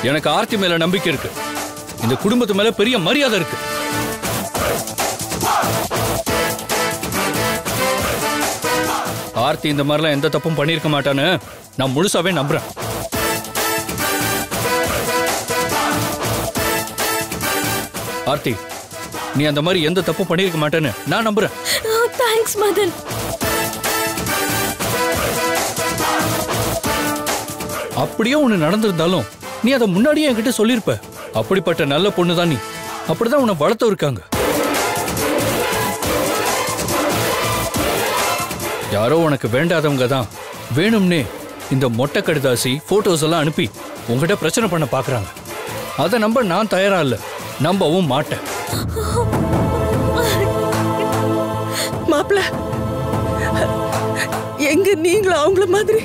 எனக்கு ஆர்த்தி மேல நம்பிக்கை இருக்கு. இந்த குடும்பத்து மேல பெரிய மரியாதை இருக்கு. ஆர்த்தி இந்த மாதிரிலாம் எந்த தப்பும் பண்ணிருக்க மாட்டான்னு நான் முழுசாவே நம்புறேன். ஆர்த்தி, நீ அந்த மாதிரி எந்த தப்பும் பண்ணிருக்க மாட்டேன்னு நான் நம்புறேன். தேங்க்ஸ் மதன். அப்படியே ஒண்ணு நடந்திருந்தாலும் நீ அதை முன்னாடியே என்கிட்ட சொல்லிருப்ப. அப்படிப்பட்ட நல்ல பொண்ணுதான் நீ. அப்படிதான் உன்னை வளர்த்து இருக்காங்க. யாரோ உனக்கு வேண்டாதவங்க தான் வேணும்னே இந்த மொட்டை கடிதாசி போட்டோஸ் எல்லாம் அனுப்பி உங்ககிட்ட பிரச்சனை பண்ண பாக்குறாங்க. அதை நம்ப நான் தயாரா இல்ல, நம்பவும் மாட்டேன். மாப்பிள்ள, எங்க நீங்களும் அவங்கள மாதிரி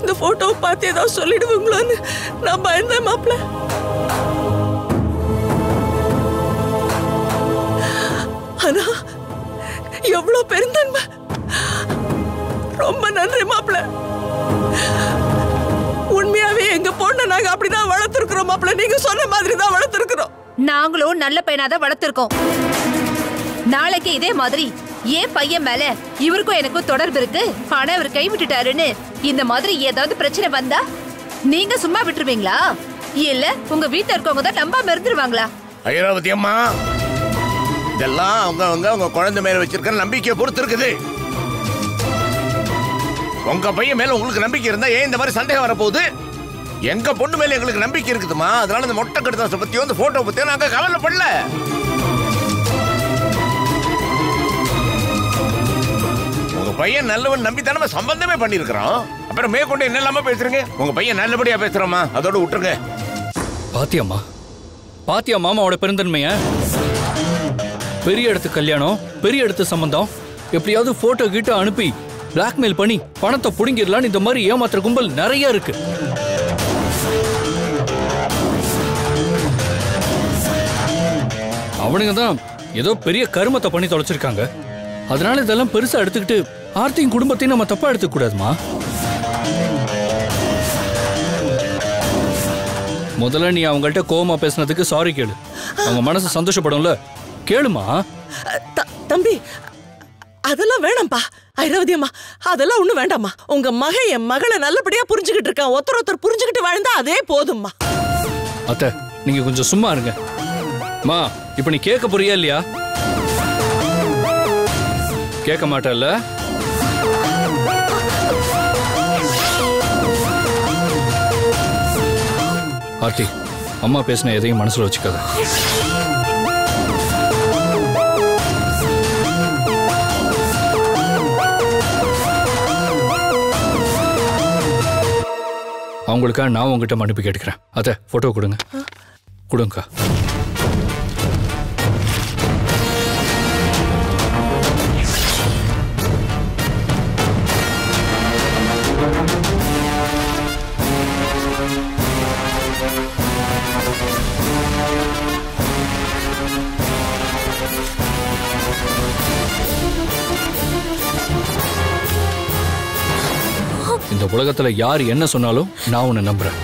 இந்த போட்டோவை பார்த்து ஏதாவது சொல்லிடுவீங்களோன்னு நான் பயந்தேன் மாப்பிள்ள. ஆனா எவ்வளவு பெருந்தன்மை. ரொம்ப நன்றி மாப்பிள்ள. உண்மையாவே எங்க பொண்ணை நாங்க அப்படிதான் வளர்த்திருக்கிறோம் மாப்பிள்ள. நீங்க சொன்ன மாதிரி தான் வளர்த்திருக்கிறோம். நாங்களும் நல்ல பையனாதான் வளர்த்திருக்கோம். நாளைக்கு இதே மாதிரி ஏன் பையன் மேல இவருக்கும் எனக்கும் தொடர்பு இருக்கு, ஆனா இவர் கைவிட்டுட்டாருன்னு இந்த மாதிரி ஏதாவது பிரச்சனை வந்தா நீங்க சும்மா விட்டுருவீங்களா? இல்ல உங்க வீட்டுல இருக்கவங்க தான் நம்பாம இருந்துருவாங்களா? ஐராவதி அம்மா, இதெல்லாம் அவங்க குழந்தை மேல வச்சிருக்கிற நம்பிக்கையை பொறுத்து இருக்குது. உங்க பையன் மேல உங்களுக்கு நம்பிக்கை இருந்தா ஏன் இந்த மாதிரி சந்தேகம் வரப்போகுது? எங்க பொண்ணு மேல எங்களுக்கு நம்பிக்கை இருக்குதுமா. அதனால இந்த மொட்டை கடிதாசை பத்தியோ இந்த போட்டோ பத்தியோ நாங்க கவலைப்படல. உங்க பையன் நல்லவன் நம்பி தானே சம்பந்தமே பண்ணிருக்கிறோம். அப்புறம் மேற்கொண்டு என்ன இல்லாம பேசுறீங்க? உங்க பையன் நல்லபடியா பேசுறோமா, அதோட விட்டுருங்க. பாத்தியம்மா, பாத்தியா மாமாவோட பெருந்தன்மைய? பெரிய இடத்து கல்யாணம், பெரிய இடத்து சம்பந்தம், எப்படியாவது போட்டோ கிட்ட அனுப்பி பிளாக்மெயில் பண்ணி பணத்தை புடுங்கிடலான்னு இந்த மாதிரி ஏமாத்துற கும்பல் நிறைய இருக்கு. அவனுங்க தான் ஏதோ பெரிய கருமத்தை பண்ணி தொலைச்சிருக்காங்க. அதனால இதெல்லாம் பெருசா எடுத்துக்கிட்டு ஆர்த்தியின் குடும்பத்தையும் நம்ம தப்பா எடுத்துக்க கூடாதுமா. முதல்ல நீ அவங்கள்ட்ட கோவமா பேசினதுக்கு சாரி கேளு. அவங்க மனசு சந்தோஷப்படும்ல, கேளுமா. தம்பி, அதெல்லாம் வேணாம்பா. ஐராவதி அம்மா, அதெல்லாம் ஒண்ணும் வேண்டாம்மா. உங்க மகன் என் மகளை நல்லபடியா புரிஞ்சுக்கிட்டு இருக்கான். ஒருத்தர் புரிஞ்சுக்கிட்டு வாழ்ந்தா அதே போதும்மா. அத்தை, நீங்க கொஞ்சம் சும்மா இருங்க. மா, இப்ப நீ கேட்க போறியா இல்லையா? கேட்க மாட்டல்ல? ஆர்த்தி, அம்மா பேசின எதையும் மனசுல வச்சுக்காத. அவங்களுக்காக நான் உங்ககிட்ட மன்னிப்பு கேட்டுக்கிறேன். அத்தை, போட்டோ கொடுங்க. கொடுங்கக்கா. இந்த உலகத்துல யார் என்ன சொன்னாலும் நான் உன்னை நம்புறேன்.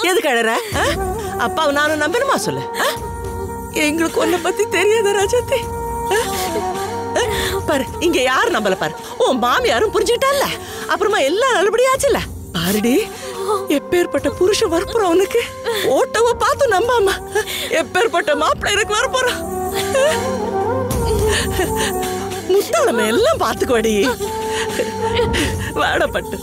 எதுக்கு அழற? அப்பாவை நானும் நம்பணுமா சொல்லு? எங்களுக்கு உன்னை பத்தி தெரியாத ராஜாத்தி. பாரு, இங்க யாரு நம்பல பாரு. உன் மாமியாரும் புரிஞ்சுக்கிட்டால, அப்புறமா எல்லாம் நல்லபடியாச்சுல. பாருடி, எப்பேற்பட்ட புருஷன் வரப்போறான் உனக்கு. ஓட்டவ பார்த்து நம்பாம எப்பேற்பட்ட மாப்பிள்ளை எனக்கு வரப்போறான். முத்தாளமை எல்லாம் பார்த்துக்கோடி. வாடப்பட்டு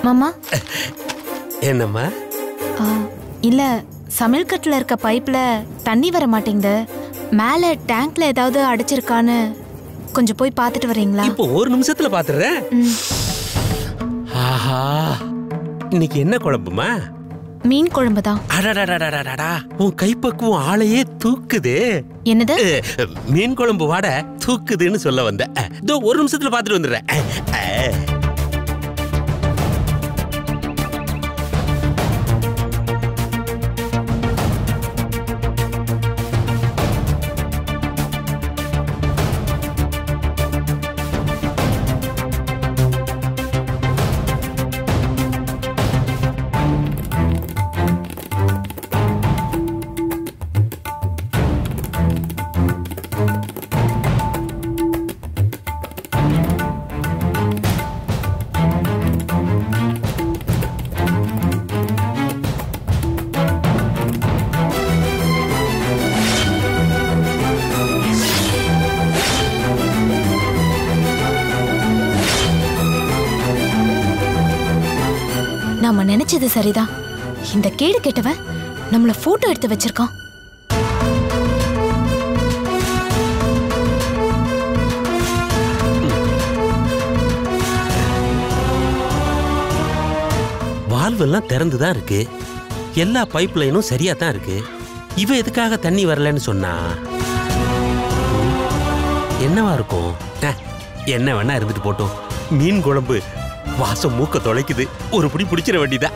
மாமா என்னம்மா? இல்ல சமையல் கட்டுல இருக்க பைப்ல தண்ணி வர மாட்டேங்குது. மேல டேங்க்ல ஏதாவது அடைச்சிருக்கான்னு கொஞ்சம் போய் பார்த்துட்டு வரீங்களா? இப்போ ஒரு நிமிஷத்துல பாத்துறேன். ஆஹா, இன்னைக்கு என்ன குழம்புமா? மீன் குழம்பு தான். அடடடடடடா, உன் கைப்பக்குவம் ஆளையே தூக்குது. என்னது? மீன் குழம்பு வாட தூக்குதுன்னு சொல்ல வந்தேன். இதோ ஒரு நிமிஷத்துல பாத்துட்டு வந்துடுறேன். நாம நினைச்சது சரிதான். இந்த கேடு கெட்டவன் நம்மள போட்டோ எடுத்து வச்சிருக்கான். வால்வ் எல்லாம் திறந்துதான் இருக்கு. எல்லா பைப் லைனும் சரியா தான் இருக்கு. இவ எதுக்காக தண்ணி வரலன்னு சொன்னா? என்னவா இருக்கும்? என்ன வேணா இருந்துட்டு போட்டோம். மீன் குழம்பு வாசம் மூக்க தொலைக்குது. ஒரு பிடி பிடிச்சிட வேண்டியதா.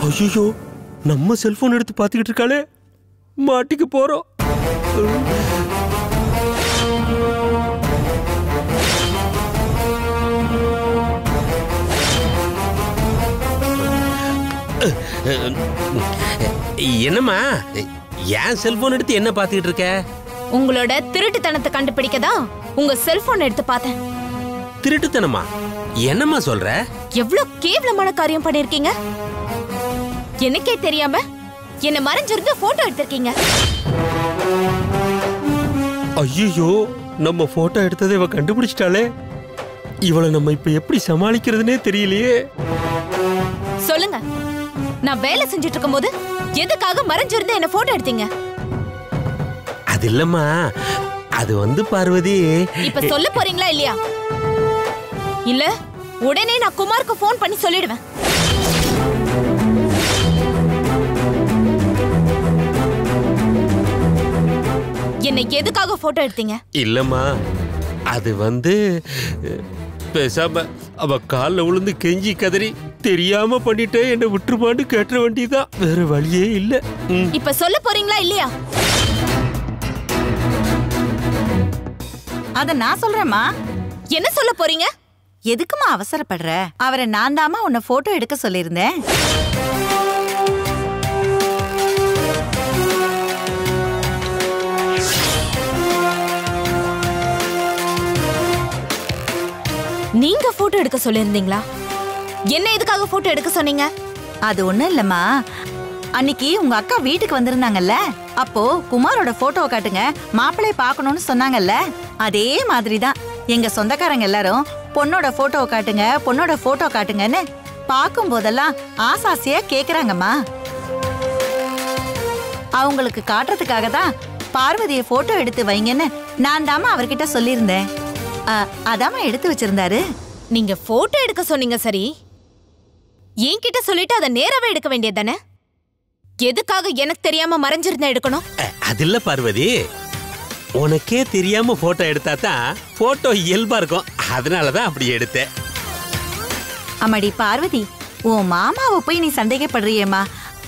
ஐயோ, நம்ம செல்போன் எடுத்து பாத்துக்கிட்டு இருக்காளே, மாட்டிக்கு போறோம். என்னம்மா, ஏன் செல்போன் எடுத்து என்ன பாத்துக்கிட்டு இருக்க? உங்களோட திருட்டுத்தனத்தை கண்டுபிடிக்கதான் உங்க செல்போன் எடுத்து பார்த்தேன். திருட்டுத்தனமா? என்னம்மா சொல்ற? எவ்வளவு கேவலமான காரியம் பண்ணிருக்கீங்க. எனக்கே தெரியாம என்ன மறைஞ்சிருந்து போட்டோ எடுத்திருக்கீங்க. ஐயோ, நம்ம போட்டோ எடுத்ததை இவ கண்டுபிடிச்சிட்டாளே. இவளை நம்ம இப்ப எப்படி சமாளிக்கிறதுனே தெரியலையே. சொல்லுங்க, நான் வேலை செஞ்சுட்டு இருக்கும் போது எதுக்காக மறைஞ்சிருந்து என்ன போட்டோ எடுத்தீங்க? அது இல்லம்மா, அது வந்து பார்வதி. இப்ப சொல்ல போறீங்களா இல்லையா? இல்ல உடனே நான் குமாருக்கு போன் பண்ணி சொல்லிடுவேன். என்னை எதுக்காக போட்டோ எடுத்தீங்க? இல்லம்மா, அது வந்து பேசாம அவ கால்ல விழுந்து கெஞ்சி கதறி தெரியாம பண்ணிட்டே என்ன விட்டுருமான்னு கேட்ட வேண்டியதான். வேற வழியே இல்ல. இப்ப சொல்ல போறீங்களா இல்லையா? அத நான் சொல்றேம்மா. என்ன சொல்ல போறீங்க? எதுக்குமா அவசரப்படுற? அவரை நான் தாமா உன்னை போட்டோ எடுக்க சொல்லியிருந்தேன். நீங்க போட்டோ எடுக்க சொல்லிருந்தீங்களா? என்ன எதுக்காக போட்டோ எடுக்க சொன்னீங்க? அது ஒண்ணும் இல்லம்மா, அன்னைக்கு உங்க அக்கா வீட்டுக்கு வந்திருந்தாங்கல்ல, அப்போ குமாரோட போட்டோவை காட்டுங்க, மாப்பிள்ளை பார்க்கணும்னு சொன்னாங்கல்ல, அதே மாதிரிதான் எங்க சொந்தக்காரங்க எல்லாரும் பொண்ணோட போட்டோவை காட்டுங்க, பொண்ணோட போட்டோ காட்டுங்கன்னு பார்க்கும் போதெல்லாம் ஆசாசியா கேக்குறாங்கம்மா. அவங்களுக்கு காட்டுறதுக்காக தான் பார்வதியை போட்டோ எடுத்து வைங்கன்னு நான் தாமா அவர்கிட்ட சொல்லியிருந்தேன். அதாம எடுத்து வச்சிருந்தாரு. நீங்க போட்டோ எடுக்க சொன்னீங்க சரி, என்கிட்ட சொல்லிட்டு அதை நேராவே எடுக்க வேண்டியதானே? எதுக்காக எனக்கு தெரியாம மறைஞ்சிருந்தா எடுக்கணும்? அது இல்ல பார்வதி, உனக்கே தெரியாம போட்டோ எடுத்தா தான் போட்டோ இயல்பா இருக்கும். அதனாலதான் அப்படி எடுத்தேன். அம்மாடி பார்வதி, உன் மாமாவை போய் நீ சந்தேகப்படுறியேம்மா.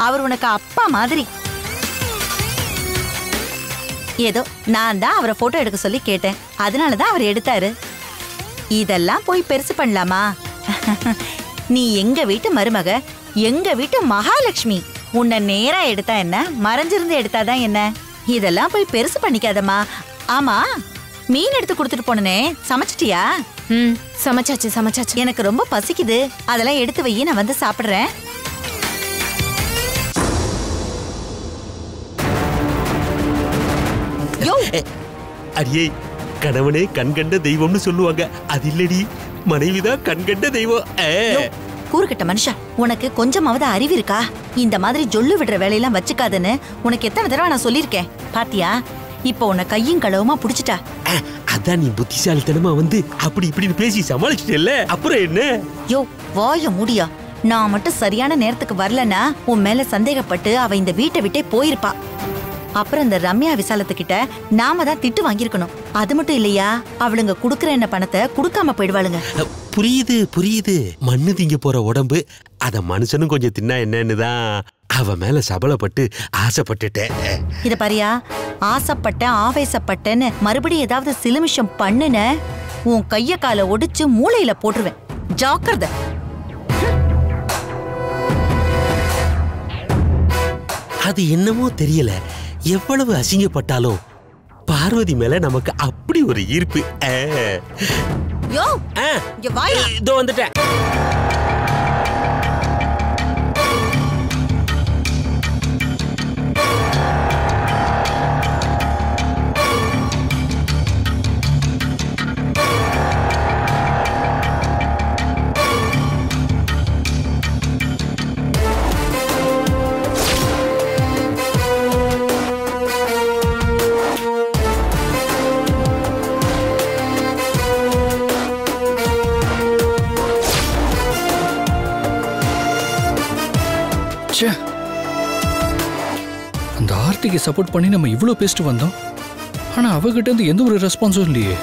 அவர் உனக்கு அப்பா மாதிரி. ஏதோ நான் தான் அவரை போட்டோ எடுக்க சொல்லி கேட்டேன், அதனாலதான் அவர் எடுத்தாரு. இதெல்லாம் போய் பெருசு பண்ணலாமா? நீ எங்க வீட்டு மருமக, எங்க வீட்டு மகாலட்சுமி. உன்னை நேரா எடுத்தா என்ன, மறைஞ்சிருந்து எடுத்தாதான் என்ன? இதெல்லாம் போய் பெருசு பண்ணிக்காதம்மா. ஆமா, மீன் எடுத்து கொடுத்துட்டு போனனே, சமைச்சிட்டியா? சமைச்சாச்சு சமைச்சாச்சு. எனக்கு ரொம்ப பசிக்குது, அதெல்லாம் எடுத்து வை, நான் வந்து சாப்பிடுறேன். அடியே, கணவனே கண்கண்ட தெய்வம்னு சொல்லுவாங்க. அது இல்லடி, மனைவிதான் கண்கண்ட தெய்வம். கூறுகட்ட மனுஷா, உனக்கு கொஞ்சமாவது அறிவு இருக்கா? இந்த மாதிரி ஜொல்லு விடுற வேலையெல்லாம் வச்சுக்காதன்னு உனக்கு எத்தனை தடவை நான் சொல்லியிருக்கேன். பாத்தியா, இப்ப உன்னை கையும் களவுமா புடிச்சிட்டா. அதான் நீ புத்திசாலித்தனமா வந்து அப்படி இப்படின்னு பேசி சமாளிச்சிட்டல, அப்புறம் என்ன? யோ, வாய மூடியா. நான் மட்டும் சரியான நேரத்துக்கு வரலன்னா உன் மேல சந்தேகப்பட்டு அவ இந்த வீட்டை விட்டே போயிருப்பா. அப்புறம் இந்த ரம்யா விசாலத்துக்கிட்ட நாம தான் திட்டு வாங்கியிருக்கணும். அது மட்டும் இல்லையா, அவளுங்க குடுக்கற என்ன பணத்தை குடுக்காம போயிடுவாளுங்க. புரியுது புரியுது. மண்ணு திங்க போற உடம்பு, அத மனுஷனும் கொஞ்சம் தின்னா என்னன்னுதான் அவ மேல சபலப்பட்டு ஆசைப்பட்டுட்டேன். இத பாரியா, ஆசைப்பட்டேன் ஆவேசப்பட்டேன்னு மறுபடியும் ஏதாவது சிலுமிஷம் பண்ணுன உன் கைய காலை ஒடிச்சு மூளையில போட்டுருவேன். ஜாக்கிரதை. அது என்னமோ தெரியல, எவ்வளவு அசிங்கப்பட்டாலும் பார்வதி மேல நமக்கு அப்படி ஒரு ஈர்ப்பு. யோ, இங்க வாயா. இதோ வந்துட்டேன். அந்த ஆர்த்திக்கு சப்போர்ட் பண்ணி நம்ம இவ்வளவு பேசிட்டு வந்தோம். ஆனா அவகிட்ட இருந்து எந்த ஒரு ரெஸ்பான்ஸும் இல்லையே.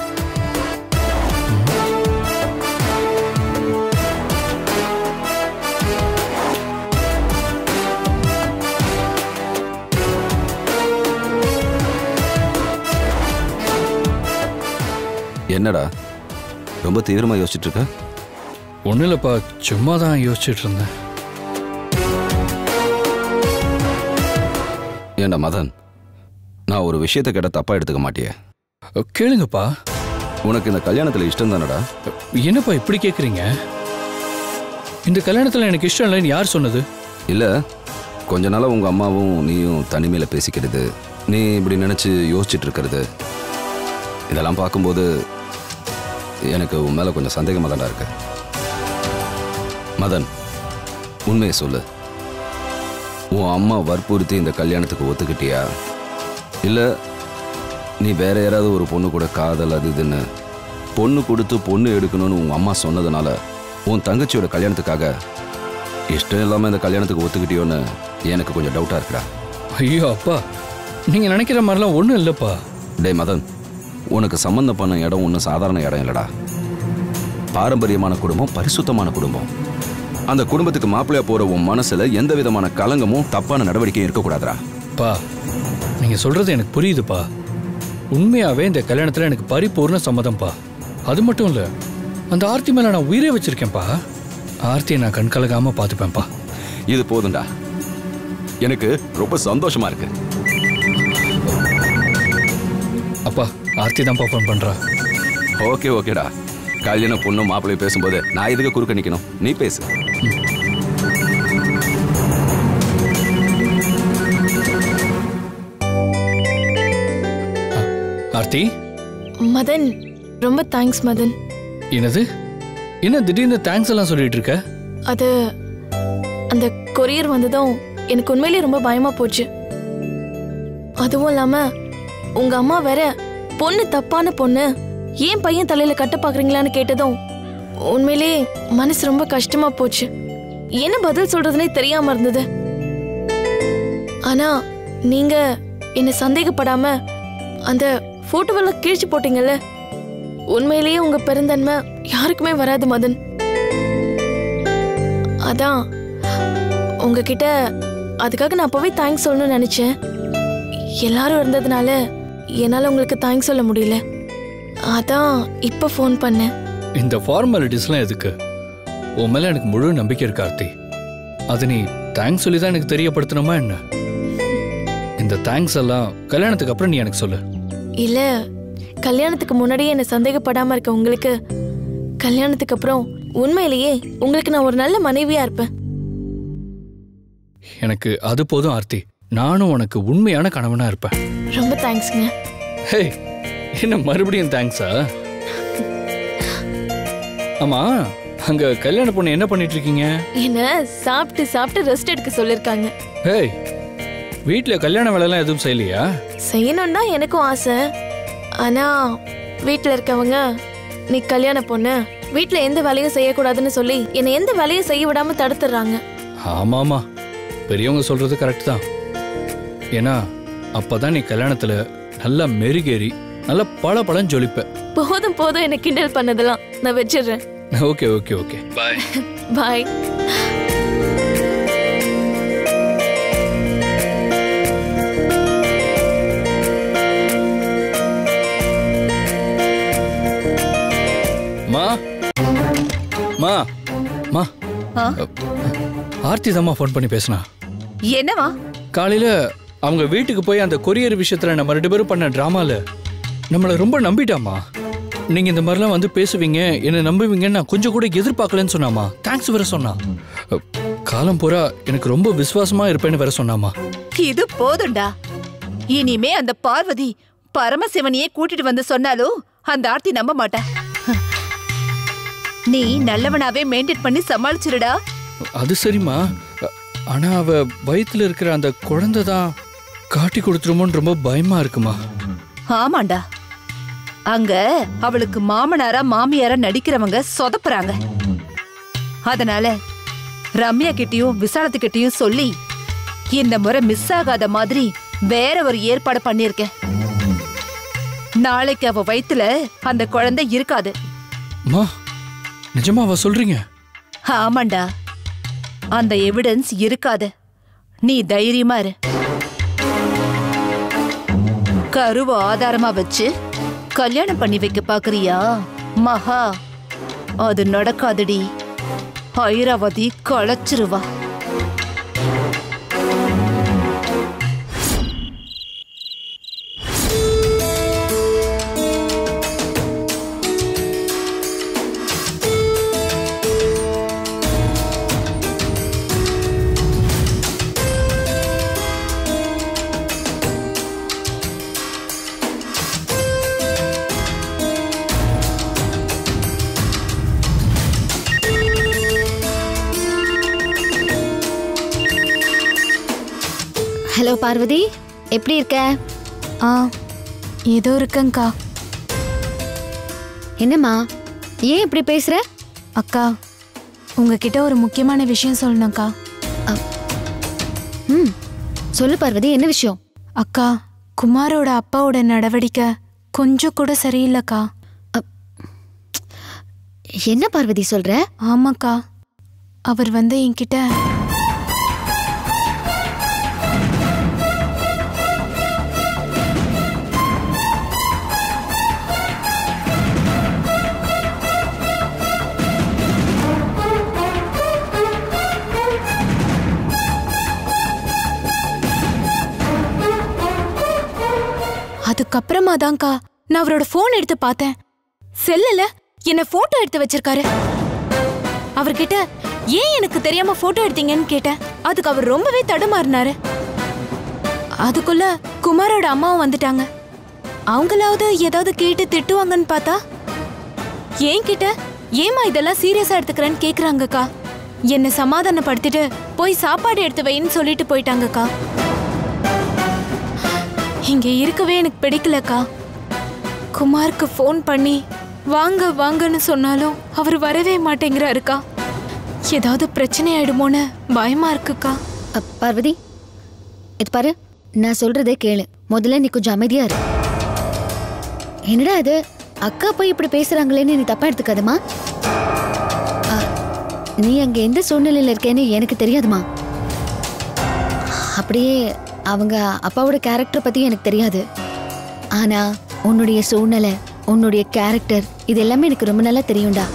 என்னடா ரொம்ப தீவிரமா யோசிச்சுட்டு இருக்க? ஒன்னும் இல்லப்பா, சும்மா தான் யோசிச்சுட்டு இருந்தேன். ஏண்டா மதன், நான் ஒரு விஷயத்தை கேட்ட தப்பா எடுத்துக்க மாட்டியே? கேளுங்கப்பா. உனக்கு இந்த கல்யாணத்துல இஷ்டம் தானடா? என்னப்பா இப்படி கேக்குறீங்க? இந்த கல்யாணத்துல எனக்கு இஷ்டம் இல்லைன்னு யார் சொன்னது? இல்ல, கொஞ்ச நாளா உங்க அம்மாவும் நீயும் தனிமையில பேசிக்கிறது, நீ இப்படி நினைச்சு யோசிச்சுட்டு இருக்கிறது, இதெல்லாம் பார்க்கும்போது எனக்கு உன் மேல கொஞ்சம் சந்தேகமா தான்டா இருக்கு. மதன், உண்மையை சொல்லு. உன் அம்மா வற்புறுத்தி இந்த கல்யாணத்துக்கு ஒத்துக்கிட்டியா, இல்ல நீ வேற யாராவது ஒரு பொண்ணு கூட காதல் அது இதுன்னு பொண்ணு கொடுத்து பொண்ணு எடுக்கணும்னு உங்க அம்மா சொன்னதுனால உன் தங்கச்சியோட கல்யாணத்துக்காக இஷ்டம் இல்லாம இந்த கல்யாணத்துக்கு ஒத்துக்கிட்டியோன்னு எனக்கு கொஞ்சம் டவுட்டா இருக்குடா. ஐயோ அப்பா, நீங்க நினைக்கிற மாதிரிலாம் ஒண்ணும் இல்லப்பா. டேய் மதன், உனக்கு சம்பந்தம் பண்ண இடம் ஒன்றும் சாதாரண இடம் இல்லடா. பாரம்பரியமான குடும்பம், பரிசுத்தமான குடும்பம். அந்த குடும்பத்துக்கு மாப்பிள்ளையா போற உன் மனசுல எந்த விதமான கலங்கமும் தப்பான நடவடிக்கையும் இருக்கக்கூடாதுடா. பா, நீங்க சொல்றது எனக்கு புரியுதுப்பா. உண்மையாவே இந்த கல்யாணத்துல எனக்கு பரிபூர்ண சம்மதம்ப்பா. அது மட்டும் இல்ல, அந்த ஆர்த்தி மேல நான் உயிரே வச்சிருக்கேன்ப்பா. ஆர்த்தியை நான் கண் கலகாம பாத்துப்பேன்ப்பா. இது போதும்டா, எனக்கு ரொம்ப சந்தோஷமா இருக்கு. அப்பா, ஆர்த்தி தான்ப்பா ஃபோன் பண்றா. ஓகே ஓகேடா, கல்யாணம் பொண்ணும் மாப்பிள்ளையும் பேசும்போது நான் இதுக்கு குறுக்க நிக்கணும், நீ பேசு. ஆர்த்தி. மதன், ரொம்ப தேங்க்ஸ் மதன். என்னது, என்ன திடீர்னு தேங்க்ஸ் எல்லாம் சொல்லிட்டு இருக்க? அது அந்த கொரியர் வந்ததும் எனக்கு உண்மையிலேயே ரொம்ப பயமா போச்சு. அதுவும் இல்லாம உங்க அம்மா வேற பொண்ணு தப்பான பொண்ணு, ஏன் பையன் தலையில கட்ட பாக்குறீங்களான்னு கேட்டதும் உண்மையிலேயே மனசு ரொம்ப கஷ்டமா போச்சு. என்ன பதில் சொல்றதுனே தெரியாம இருந்தது. ஆனா நீங்க என்ன சந்தேகப்படாம அந்த போட்டோவெல்லாம் கிழிச்சு போட்டீங்கல்ல, உண்மையிலேயே உங்க பெருந்தன்மை யாருக்குமே வராது மதன். அதான் உங்ககிட்ட அதுக்காக நான் அப்பவே தேங்க்ஸ் சொல்லணும்னு நினைச்சேன். எல்லாரும் இருந்ததுனால என்னால உங்களுக்கு தேங்க்ஸ் சொல்ல முடியல. அதான் இப்ப ஃபோன் பண்ணேன். இந்த ஃபார்மாலிட்டிஸ்லாம் எதுக்கு? உன் மேல எனக்கு முழு நம்பிக்கை இருக்கு ஆர்த்தி. அது நீ தேங்க்ஸ் சொல்லி தான் எனக்கு தெரியப்படுத்தணுமா என்ன? இந்த தேங்க்ஸ் எல்லாம் கல்யாணத்துக்கு அப்புறம் நீ எனக்கு சொல்லு. இல்ல, கல்யாணத்துக்கு முன்னாடியே என்ன சந்தேகப்படாம இருக்க உங்களுக்கு கல்யாணத்துக்கு அப்புறம் உண்மையிலேயே உங்களுக்கு நான் ஒரு நல்ல மனைவியா இருப்பேன். எனக்கு அது போதும் ஆர்த்தி. நானும் உனக்கு உண்மையான கணவனா இருப்பேன். ரொம்ப தேங்க்ஸ்ங்க. ஹே, என்ன மறுபடியும் தேங்க்ஸா? ஆமா, அங்க கல்யாண பொண்ணு என்ன பண்ணிட்டு இருக்கீங்க? என்ன சாப்பிட்டு ரெஸ்ட் எடுக்க சொல்லிருக்காங்க. ஏய், வீட்ல கல்யாண வேலைலாம் எதுவும் செய்யலையா? செய்யணும்னா எனக்கும் ஆசை. ஆனா வீட்ல இருக்கவங்க நீ கல்யாண பொண்ணு, வீட்ல எந்த வேலையும் செய்யக்கூடாதுன்னு சொல்லி என்னை எந்த வேலையும் செய்ய விடாம தடுத்துறாங்க. ஆமாமா, பெரியவங்க சொல்றது கரெக்ட் தான். ஏன்னா அப்பதான் நீ கல்யாணத்துல நல்லா மெருகேறி நல்லா பளபளன்னு ஜொலிப்ப. போதும் என்ன கிண்டல் பண்ணதெல்லாம் நான் வச்சிடுறேன். ஓகே ஓகே ஓகே, பாய் பாய். மா மா மா, ஆர்த்தி தாம்மா ஃபோன் பண்ணி பேசினா. என்னவா? காலையில அவங்க வீட்டுக்கு போய் அந்த கொரியர் விஷயத்துல நம்ம 2 பேரும் பண்ண டிராமால நம்மளை ரொம்ப நம்பிட்டாமா. நீங்க இந்த மாதிரிலாம் வந்து பேசுவீங்க, என்ன நம்புவீங்கன்னு நான் கொஞ்சம் கூட எதிர்பார்க்கலன்னு சொன்னாமா. தேங்க்ஸ் வேற சொன்னா. காலம் பூரா எனக்கு ரொம்ப விசுவாசமா இருப்பேன்னு வேற சொன்னாமா. இது போதும்டா. இனிமே அந்த பார்வதி பரமசிவனையே கூட்டிட்டு வந்து சொன்னாலும் அந்த ஆர்த்தி நம்ப மாட்டா. நீ நல்லவனாவே மெயின்டைன் பண்ணி சமாளிச்சிருடா. அது சரிம்மா, ஆனா அவ வயித்துல இருக்கிற அந்த குழந்தை தான் காட்டி கொடுத்துருமோன்னு ரொம்ப பயமா இருக்குமா. ஆமாண்டா, அங்க அவளுக்கு மாமனாரா மாமியாரா நடிக்கிறவங்க சொதப்புறாங்க. அதனால ரம்யா கிட்டயும் விசாலத்து கிட்டயும் சொல்லி இந்த முறை மிஸ் ஆகாத மாதிரி வேற ஒரு ஏற்பாடு பண்ணிருக்கேன். நாளைக்கு அவ வயித்துல அந்த குழந்தை இருக்காது. மா, நிஜமாவா சொல்றீங்க? ஆமாண்டா, அந்த எவிடன்ஸ் இருக்காது. நீ தைரியமா இரு. கருவ ஆதாரமா வச்சு கல்யாணம் பண்ணி வைக்க பாக்குறியா மகா? அது நடக்காதடி. ஐராவதி களைச்சிருவா. ஹலோ பார்வதி, எப்படி இருக்க? ஏதோ இருக்கங்கக்கா. என்னம்மா, ஏன் இப்படி பேசுற? அக்கா, உங்ககிட்ட ஒரு முக்கியமான விஷயம் சொல்லணும்க்கா. சொல்லு பார்வதி, என்ன விஷயம்? அக்கா, குமாரோட அப்பாவோட நடவடிக்கை கொஞ்சம் கூட சரியில்லைக்கா. என்ன பார்வதி சொல்ற? ஆமாக்கா, அவர் வந்து என்கிட்ட அதுக்கப்புறமா தான்க்கா நான் அவரோட போன் எடுத்து பார்த்தேன். செல்லுல என்ன போட்டோ எடுத்து வச்சிருக்காரு. அவர்கிட்ட ஏன் எனக்கு தெரியாம போட்டோ எடுத்தீங்கன்னு கேட்டேன். அதுக்கு அவர் ரொம்பவே தடுமாறினாரு. அதுக்குள்ள குமாரோட அம்மாவும் வந்துட்டாங்க. அவங்களாவது ஏதாவது கேட்டு திட்டுவாங்கன்னு பார்த்தா ஏன் கிட்ட ஏமா இதெல்லாம் சீரியஸா எடுத்துக்கிறேன்னு கேக்குறாங்கக்கா. என்ன சமாதானப்படுத்திட்டு போய் சாப்பாடு எடுத்து வைன்னு சொல்லிட்டு போயிட்டாங்கக்கா. இங்க இருக்கவே எனக்கு பிடிக்கலக்கா. குமாருக்கு ஃபோன் பண்ணி வாங்க வாங்கன்னு சொன்னாலும் அவர் வரவே மாட்டேங்கிறாருக்கா. ஏதாவது பிரச்சனை ஆயிடுமோன்னு பயமா இருக்குக்கா. பார்வதி, இது பாரு, நான் சொல்றதே கேளு. முதல்ல நீ கொஞ்சம் அமைதியா இரு. என்னடா இது, அக்கா போய் இப்படி பேசுறாங்களேன்னு நீ தப்பா எடுத்துக்காதமா. நீ அங்க எந்த சூழ்நிலையில இருக்கேன்னு எனக்கு தெரியாதுமா. அப்படியே அவங்க அப்பாவோட கேரக்டர் பத்தி எனக்கு தெரியாது. ஆனா உன்னுடைய சூழ்நிலை, உன்னுடைய கேரக்டர், இது எல்லாமே எனக்கு ரொம்ப நல்லா தெரியும்டா.